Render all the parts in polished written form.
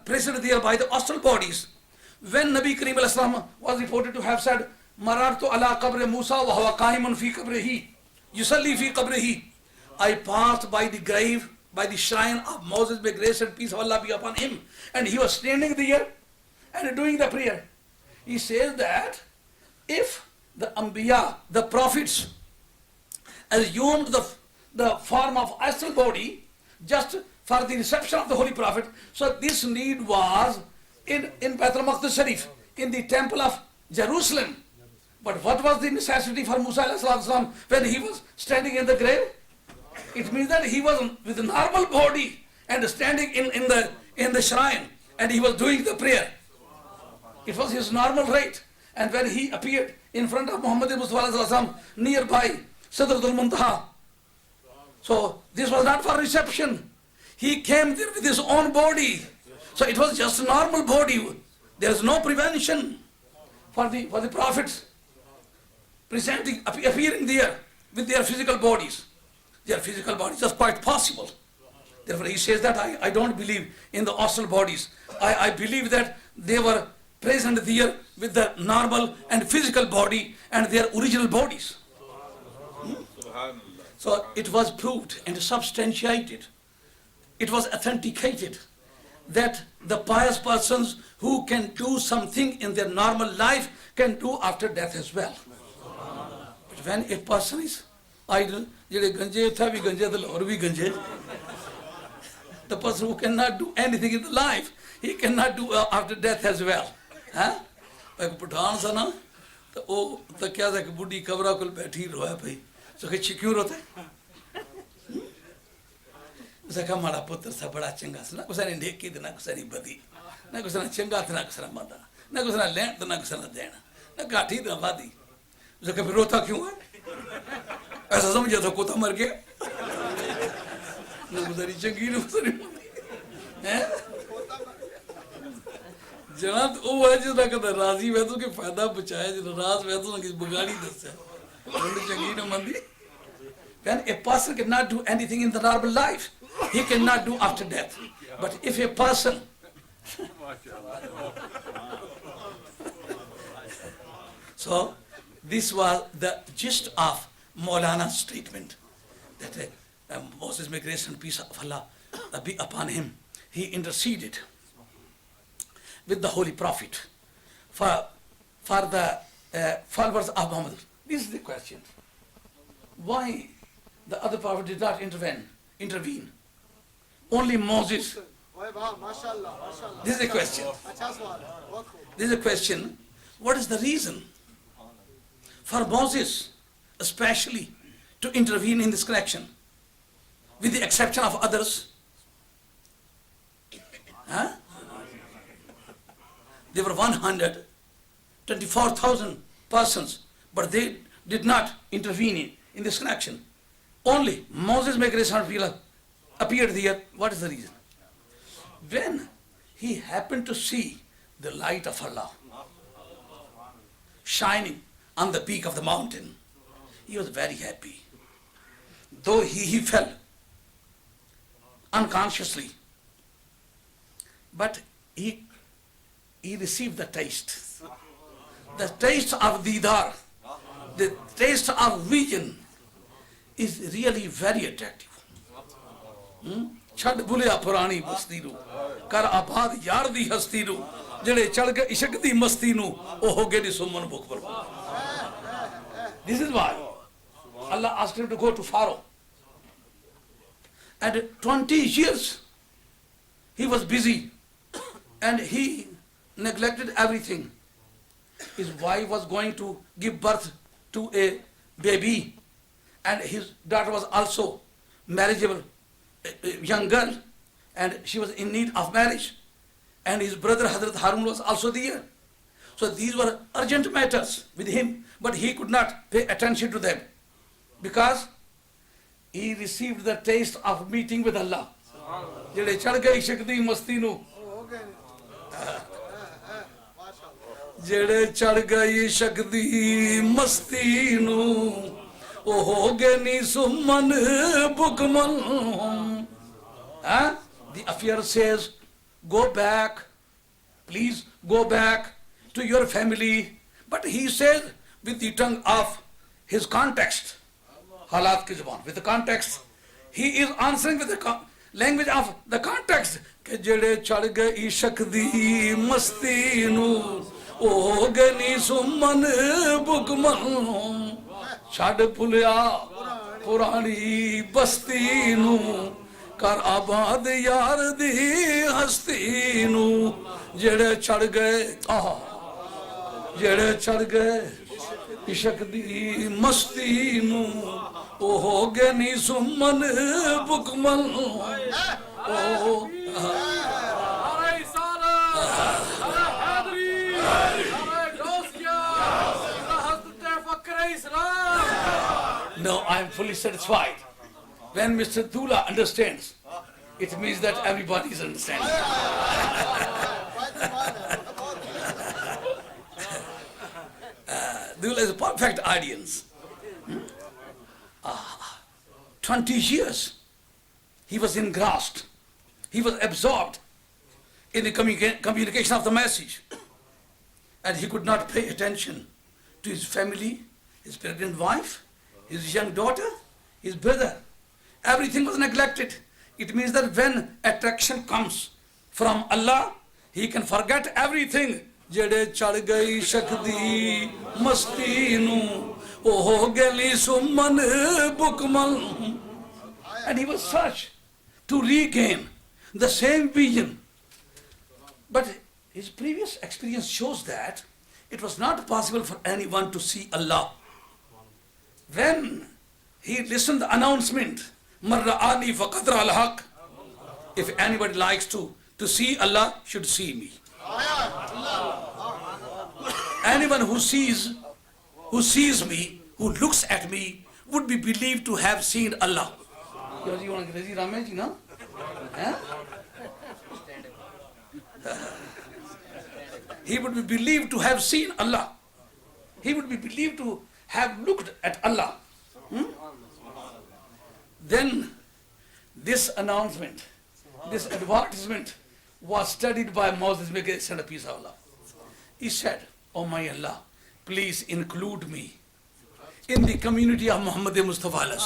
present there by the astral bodies. When Nabi Kareem alayhi salam was reported to have said, Marartu ala qabri Musa wa huwa qa'imun fi qabrihi, yusalli fi qabrihi, I passed by the grave, by the shrine of Moses, may grace and peace of Allah be upon him, and he was standing there and doing the prayer. He says that if the Anbiya, the prophets, assumed the form of astral body just for the reception of the Holy Prophet, so this need was in Baitul Maqdis Sharif, in the temple of Jerusalem. But what was the necessity for Musa alayhi salam when he was standing in the grave? It means that he was with a normal body and standing in the shrine, and he was doing the prayer. It was his normal rate. And when he appeared in front of Muhammad Mustafa nearby Sidratul Muntaha, so this was not for reception. He came there with his own body. So it was just a normal body. There is no prevention for the prophets appearing there with their physical bodies. Their physical bodies is quite possible. Therefore he says that I don't believe in the astral bodies. I believe that they were present there with the normal and physical body and their original bodies. So it was proved and substantiated. It was authenticated that the pious persons who can do something in their normal life can do after death as well. But when a person is idle, the person who cannot do anything in the life, he cannot do after death as well. एक पठान सा ना तो वो तो क्या था कि बुढ़ी कब्रा को बैठी रोया भाई तो कि क्यों रोता है उसे कहा हमारा पुत्र सा बड़ा चंगा सा ना कुछ नहीं नेकी तो ना कुछ नहीं बदी ना कुछ ना चंगा तो ना कुछ ना मदा ना कुछ ना लेन तो ना कुछ ना देना ना काठी तो वादी उसे कहा फिर रोता क्यों है ऐसा समझा तो कोता मर गया ना कुछ नहीं चंगी ना कुछ नहीं मदी हैं जनाब वो है जिसका कहता राजी वह तो के फायदा बचाया जो राज वह तो किस बगाड़ी दस्या उन्हें चंगी न मंदी. When a person cannot do anything in the normal life, he cannot do after death. But if a person so this was the gist of Maulana's statement that Moses, may grace and peace of Allah be upon him, he interceded with the Holy Prophet for the followers of Muhammad. This is the question. Why the other prophet did not intervene? Only Moses. This is the question. This is the question. What is the reason for Moses especially to intervene in this connection, with the exception of others? Huh? There were 124,000 persons, but they did not intervene in this connection. Only Moses, may grace and peace appeared there. What is the reason? When he happened to see the light of Allah shining on the peak of the mountain, he was very happy. Though he fell unconsciously, but he received the taste of Didar, the taste of vision is really very attractive. ਛੱਡ ਭੁਲਿਆ ਪੁਰਾਣੀ ਬਸਤੀ ਨੂੰ ਕਰ ਆਬਾਦ ਯਾਰ ਦੀ ਹਸਤੀ ਨੂੰ ਜਿਹੜੇ ਚੜ ਗਏ ਇਸ਼ਕ ਦੀ ਮਸਤੀ ਨੂੰ ਉਹ ਹੋ ਗਏ ਨੀ ਸੁਮਨ ਭੁੱਖ ਬਰਬਾਦ. This is why Allah asked him to go to Pharaoh, and 20 years he was busy and he neglected everything. His wife was going to give birth to a baby, and his daughter was also marriageable, a young girl, and she was in need of marriage, and his brother Hazrat Harun was also there. So these were urgent matters with him, but he could not pay attention to them because he received the taste of meeting with Allah. ਜਿਹੜੇ ਚੜ ਗਏ ਇਸ਼ਕ ਦੀ ਮਸਤੀ ਨੂੰ, ਜਿਹੜੇ ਚੜ ਗਏ ਇਸ਼ਕ ਦੀ ਮਸਤੀ ਨੂੰ ਉਹ ਹੋ ਗਏ ਨੀ Suman ਬੁਕਮਨ. The affair says go back, please go back to your family. But he says with the tongue of his context, halat ki zuban, with the context, he is answering with the language of the context. Ke jede chad gaye ishq di masti nu, o gani summan bukman, chad pulya purani basti nu, kar abad yaar di hasti nu. Jede chad gaye, jede chad gaye ishq di masti nu, o ho gani summan bukman. Oh, no, I am fully satisfied. When Mr. Dula understands, it means that everybody is understanding. Dula is a perfect audience. 20 years he was engrossed. He was absorbed in the communication of the message. And he could not pay attention to his family, his pregnant wife, his young daughter, his brother. Everything was neglected. It means that when attraction comes from Allah, he can forget everything. Jede chad gayi shakdi masti nu, oh gali summan bukmal. And he was searched to regain the same vision. But his previous experience shows that it was not possible for anyone to see Allah. When he listened to the announcement, Man ra'ani faqad ra'al haq, if anybody likes to see Allah, should see me. Anyone who sees me, who looks at me, would be believed to have seen Allah. You want Angrezi Ramesh, no? He would be believed to have seen Allah. He would be believed to have looked at Allah. Then this announcement, this advertisement was studied by Moses, may grace and peace of Allah. He said, oh my Allah, please include me in the community of Muhammad Mustafa.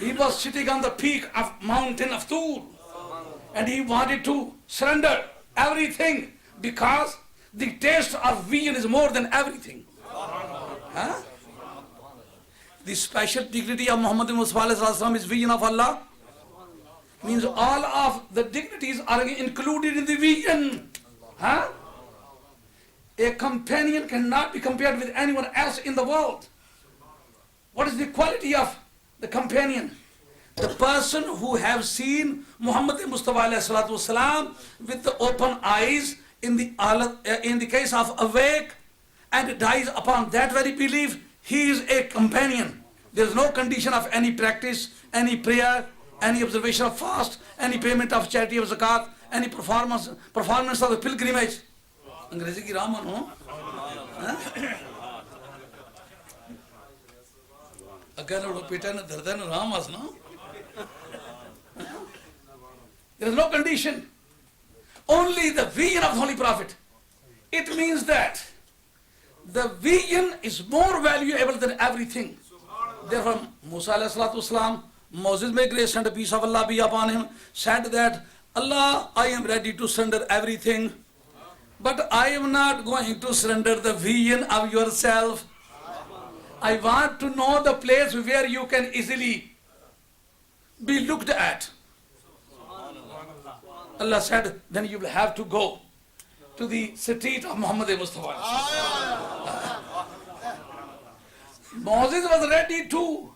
He was sitting on the peak of mountain of Tur, and he wanted to surrender everything because the taste of vision is more than everything. The special dignity of Muhammad Mustafa is vision of Allah. Means all of the dignities are included in the vision. A companion cannot be compared with anyone else in the world. What is the quality of the companion? The person who have seen Muhammad Mustafa والسلام, with the open eyes in the case of awake and dies upon that very belief, he is a companion. There is no condition of any practice, any prayer, any observation of fast, any payment of charity of zakat, any performance of the pilgrimage. Angrezi ki Raman ho? Agar no pita na darda no Ramas no? There is no condition. Only the vision of the Holy Prophet. It means that the vision is more valuable than everything. Therefore, Musa alayhi salatu wasalam, Moses, may grace and peace of Allah be upon him, said that, Allah, I am ready to surrender everything, but I am not going to surrender the vision of yourself. I want to know the place where you can easily be looked at. Allah said, then you will have to go to the street of Muhammad Mustafa. Moses was ready to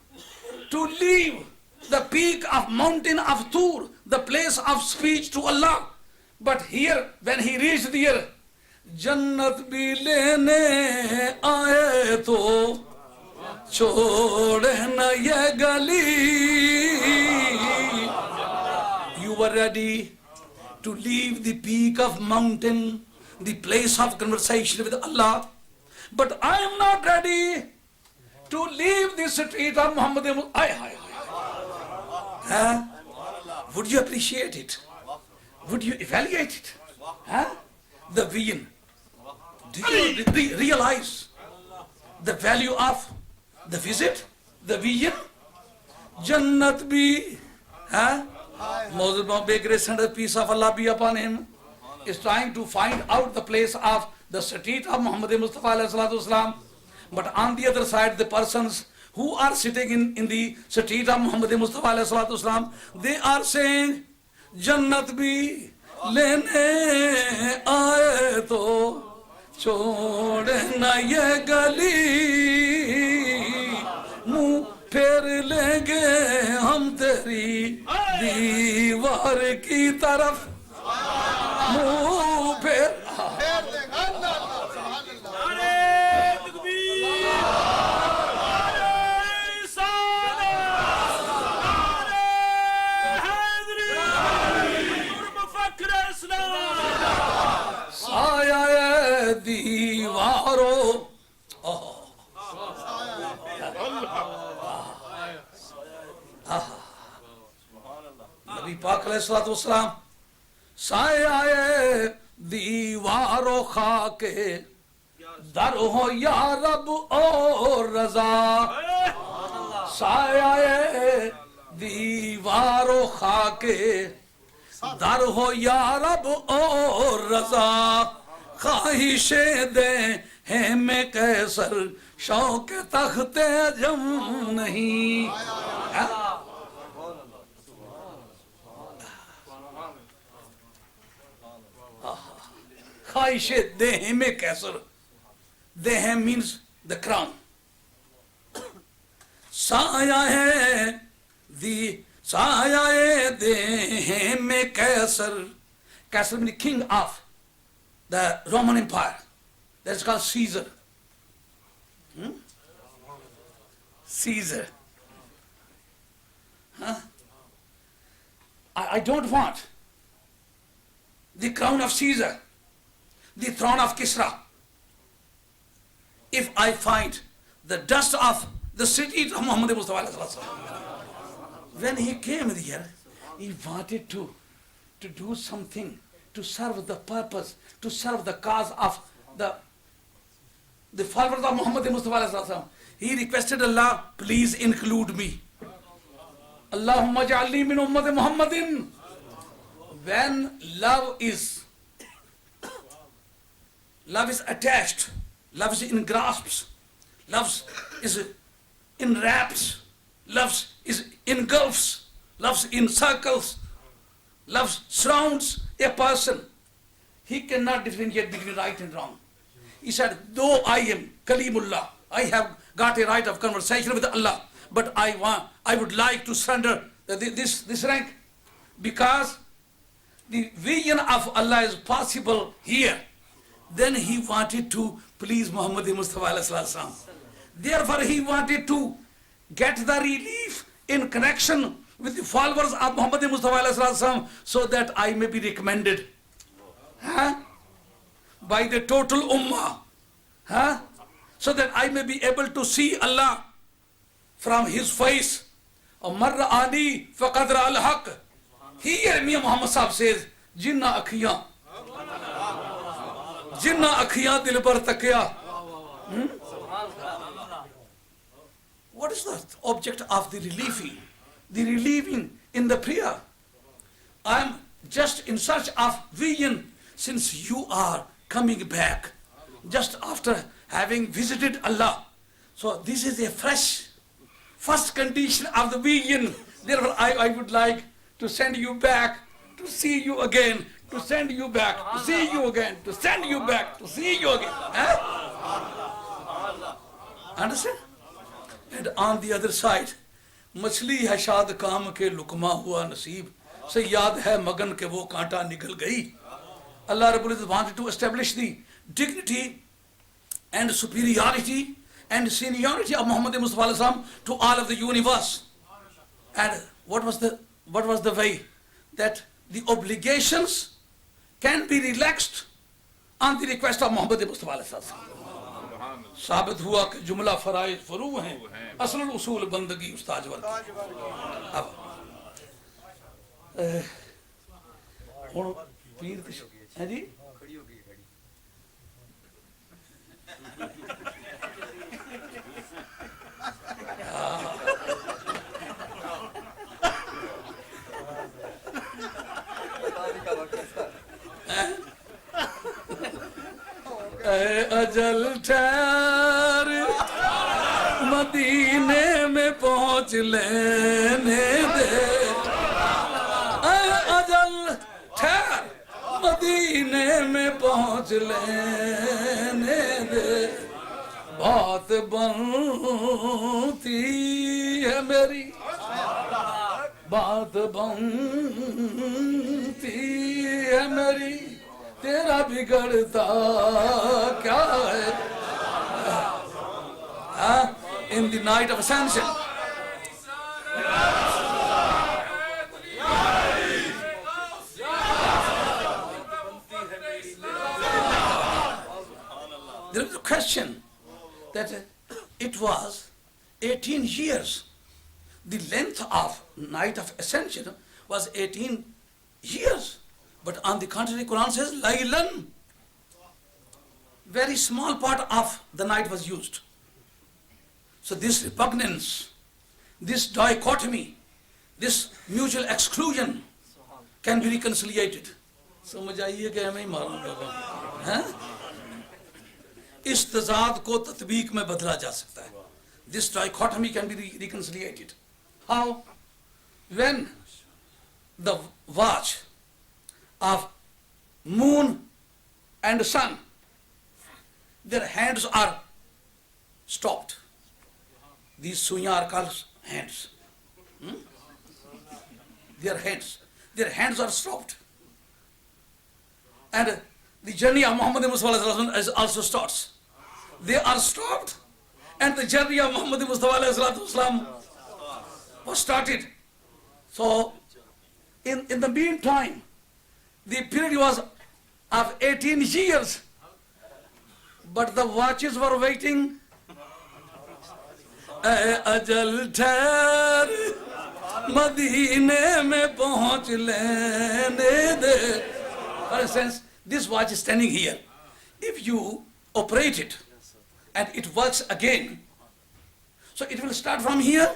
leave the peak of mountain of Tur, the place of speech to Allah. But here, when he reached there, Jannat bhi lene aaye to chode na ye gali. You were ready to leave the peak of mountain, the place of conversation with Allah. But I am not ready to leave the street of Muhammad. Would you appreciate it? Would you evaluate it? Huh? The vision. Do you realize the value of the visit, the vision? Jannat bhi, huh? Moses Bombay, grace and the peace of Allah be upon him, is trying to find out the place of the street of Muhammad Mustafa alayhi salatu wasalam. But on the other side, the persons who are sitting in the street of Muhammad Mustafa alayhi salatu wasalam, they are saying, Jannat bhi lene aaye to chode na ye gali, muh pher lenge hum teri दीवार की तरफ मुंह फेर साया दीवारों नबी पाक अलैहिस्सलातु वस्सलाम साये दीवारों खाके दर हो या रब और रजा साये दीवारों खाके दर हो या रब और रजा ख्वाहिशे दे हैं में कैसर शौक तख्ते जम नहीं ख्वाहिशे देह में कैसर देह मीन्स द क्राउन साया है दी साया देह में Kaiser Kaiser mean king of the Roman empire that is called Caesar Caesar I don't want the crown of Caesar, the throne of Kisra. If I find the dust of the city of Muhammad Mustafa, when he came here, he wanted to do something to serve the purpose, to serve the cause of the followers of Muhammad Mustafa. He requested Allah, please include me. Allahumma ja'alni min ummati Muhammadin. When love is attached, love is engrasps, love is enwraps, love is engulfs, love encircles, love surrounds a person. He cannot differentiate between right and wrong. He said, though I am Kalimullah, I have got a right of conversation with Allah, but I would like to surrender this rank because the vision of Allah is possible here. Then he wanted to please Muhammad Mustafa. Therefore he wanted to get the relief in connection with the followers of Muhammad Mustafa so that I may be recommended by the total ummah, so that I may be able to see Allah from his face. Marra ani faqad ra al-haq. Here Muhammad Sahib says, Jinna akhiyan dil par takiya. What is the object of the relieving? The relieving in the prayer. I am just in search of vision since you are coming back just after having visited Allah. So this is a first condition of the vision. Therefore I would like to send you back, to see you again, to send you back, to see you again, to send you back, to see you again. Understand? And on the other side, मछली है शाद काम के लुकमा हुआ नसीब से याद है मगन के वो कांटा निकल गई. Allah Rabbul Izzat wanted to establish the dignity and superiority and seniority of Muhammad Mustafa to all of the universe. And what was the way that the obligations can be relaxed on the request of Muhammad Mustafa. साबित हुआ कि जुमला फराइज फरू हैं असल उसूल बंदगी उस्ताद वर्ग. अब ਹੁਣ ਪੀਰ ਹੈ ਜੀ अजल ठहर मदीने में पहुंच लेने दे, अजल ठहर मदीने में पहुंच लेने दे, बात बनती है मेरी, बात बनती है मेरी, तेरा बिगड़ता क्या है? In the night of ascension, there is a question that it was 18 years. The length of night of ascension was 18 years. But on the contrary, Quran says, Laylan. Very small part of the night was used. So this repugnance, this dichotomy, this mutual exclusion can be reconciliated. समझ आइए कि हमें ही मारूंगा हैं? इस तजाद को तत्बीक में बदला जा सकता है. This dichotomy can be reconciliated. How? When the watch of moon and sun, their hands are stopped. These suya are called hands. Their hands are stopped. And the journey of Muhammad Mustafa also starts. They are stopped, and the journey of Muhammad Mustafa was started. So, in the meantime, the period was of 18 years, but the watches were waiting. अजल ठहर मदीने में पहुंच लेने दे. For instance, this watch is standing here. If you operate it and it works again, so it will start from here.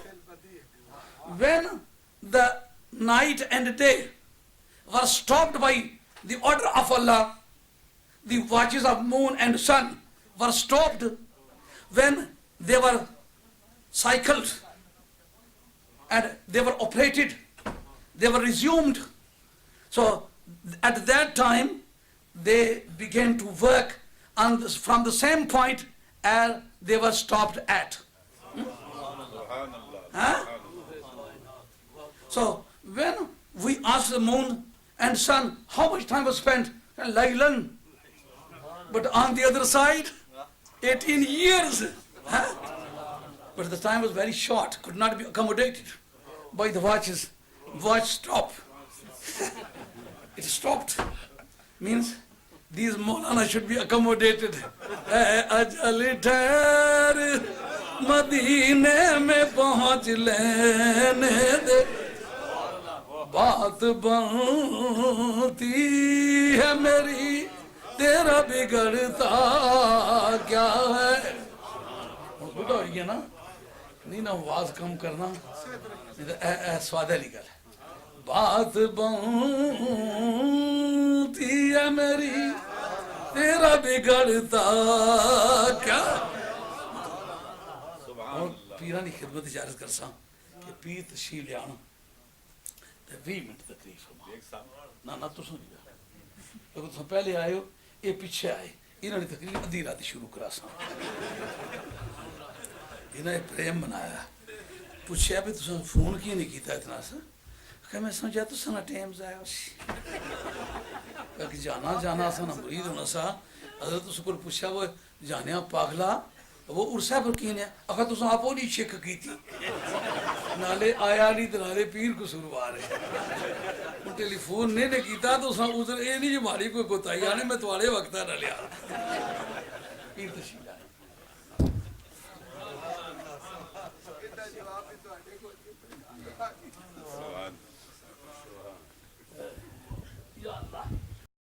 When the night and day were stopped by the order of Allah, the watches of moon and sun were stopped. When they were cycled and they were operated, they were resumed. So at that time they began to work from the same point as they were stopped at. Huh? So when we ask the moon and sun how much time was spent, Laylan, but on the other side 18 years. Huh? But the time was very short, could not be accommodated by the watches. Watch stopped. It stopped. Means these Maulana should be accommodated. Ajal thar Madine mein pahunch lene de, baat banti hai meri, tera bigड़ता क्या है? बुढ़ा हो गया ना, नहीं ना आवाज कम करना, नहीं तो स्वाद है निकल. बात बनती है मेरी, तेरा बिगड़ता क्या? और पीरा की खिदमत इजाजत कर सा कि पीर तशील लिया 20 मिनट तकलीफ ना ना तुम क्योंकि तुम पहले आए हो, ये पीछे आए, इन्होंने तकरीबन अद्धी रात शुरू करा सा. इन्हें प्रेम बनाया, पूछा भी तुम फोन क्यों नहीं किया इतना सा? क्या मैं समझा तो सना टाइम आया कि जाना जाना सा ना मुरीद होना सा. अगर तुम को पूछा वो जाने पागला वो उर्सा पर की ने अगर तुम आप नहीं चेक की थी, नाले आया नहीं तो नाले पीर को सुरवार है. टेलीफोन ने किया तो उधर ये नहीं जो माड़ी कोई कोताही आने मैं थोड़े वक्त ना लिया. पीर तशील आए. Ya Allah.